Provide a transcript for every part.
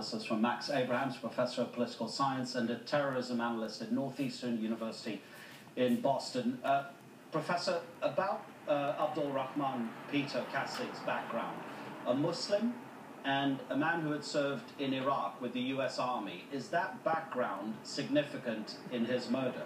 analysis from Max Abrahms, Professor of Political Science and a terrorism analyst at Northeastern University in Boston. Professor, about Abdul Rahman Peter Kassig's background, a Muslim and a man who had served in Iraq with the US Army, is that background significant in his murder?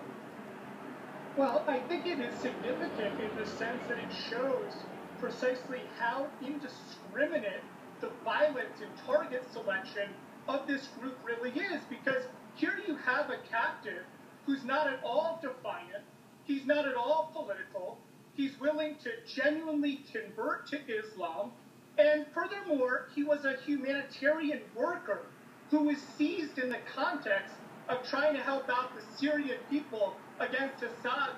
Well, I think it is significant in the sense that it shows precisely how indiscriminate the violence and target selection of this group really is, because here you have a captive who's not at all defiant, he's not at all political, he's willing to genuinely convert to Islam, and furthermore, he was a humanitarian worker who was seized in the context of trying to help out the Syrian people against Assad's,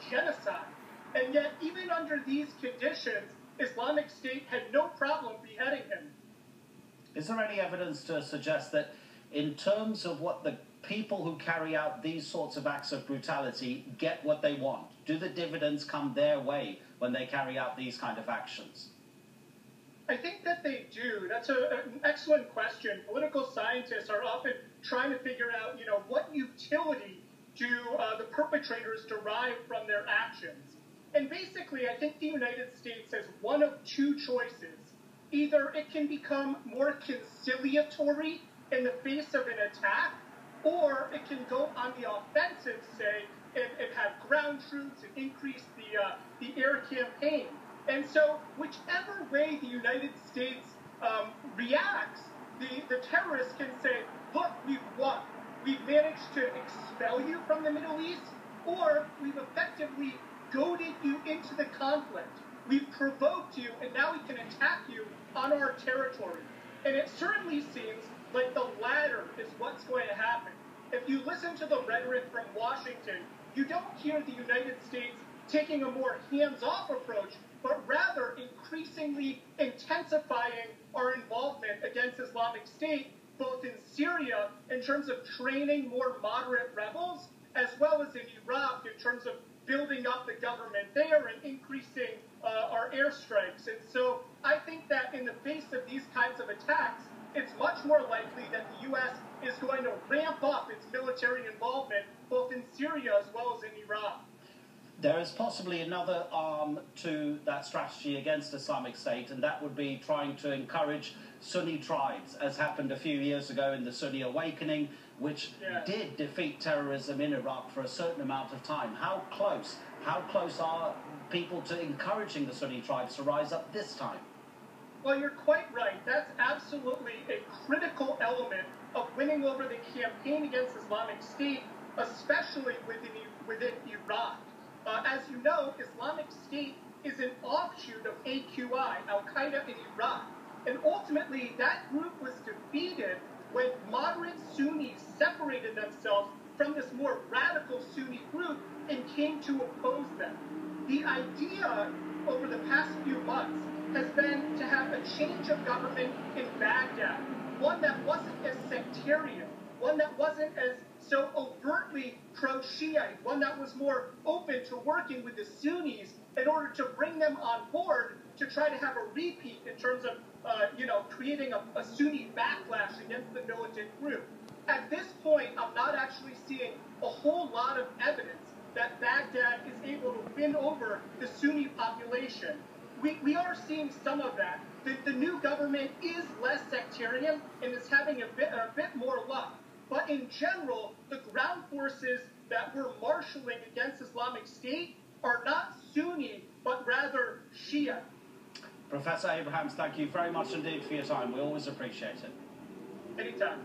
genocide. And yet, even under these conditions, Islamic State had no problem beheading him. Is there any evidence to suggest that in terms of what the people who carry out these sorts of acts of brutality get what they want? Do the dividends come their way when they carry out these kind of actions? I think that they do. That's an excellent question. Political scientists are often trying to figure out, what utility do the perpetrators derive from their actions? And basically, I think the United States has one of two choices. Either it can become more conciliatory in the face of an attack, or it can go on the offensive, say, and have ground troops and increase the air campaign. And so whichever way the United States reacts, the terrorists can say, look, we've won. We've managed to expel you from the Middle East, or we've effectively goaded you into the conflict. We've provoked you, and now we can attack you on our territory. And it certainly seems like the latter is what's going to happen. If you listen to the rhetoric from Washington, you don't hear the United States taking a more hands-off approach, but rather increasingly intensifying our involvement against Islamic State, both in Syria in terms of training more moderate rebels, as well as in Iraq in terms of building up the government there and increasing our airstrikes. And so I think that in the face of these kinds of attacks, it's much more likely that the U.S. is going to ramp up its military involvement both in Syria as well as in Iraq. There is possibly another arm to that strategy against Islamic State, and that would be trying to encourage Sunni tribes, as happened a few years ago in the Sunni Awakening, which did defeat terrorism in Iraq for a certain amount of time. How close are people to encouraging the Sunni tribes to rise up this time? Well, you're quite right. That's absolutely a critical element of winning over the campaign against Islamic State, especially within Iraq. As you know, Islamic State is an offshoot of AQI, Al-Qaeda in Iraq. And ultimately, that group was defeated when moderate Sunnis separated themselves from this more radical Sunni group and came to oppose them. The idea over the past few months has been to have a change of government in Baghdad, one that wasn't as sectarian, one that wasn't as so overtly pro-Shiite, one that was more open to working with the Sunnis in order to bring them on board to try to have a repeat in terms of, creating a Sunni backlash against the militant group. At this point, I'm not actually seeing a whole lot of evidence that Baghdad is able to win over the Sunni population. We are seeing some of that. The new government is less sectarian and is having a bit more luck. But in general, the ground forces that we're marshaling against Islamic State are not Sunni, but rather Shia. Professor Abrahams, thank you very much indeed for your time. We always appreciate it. Anytime.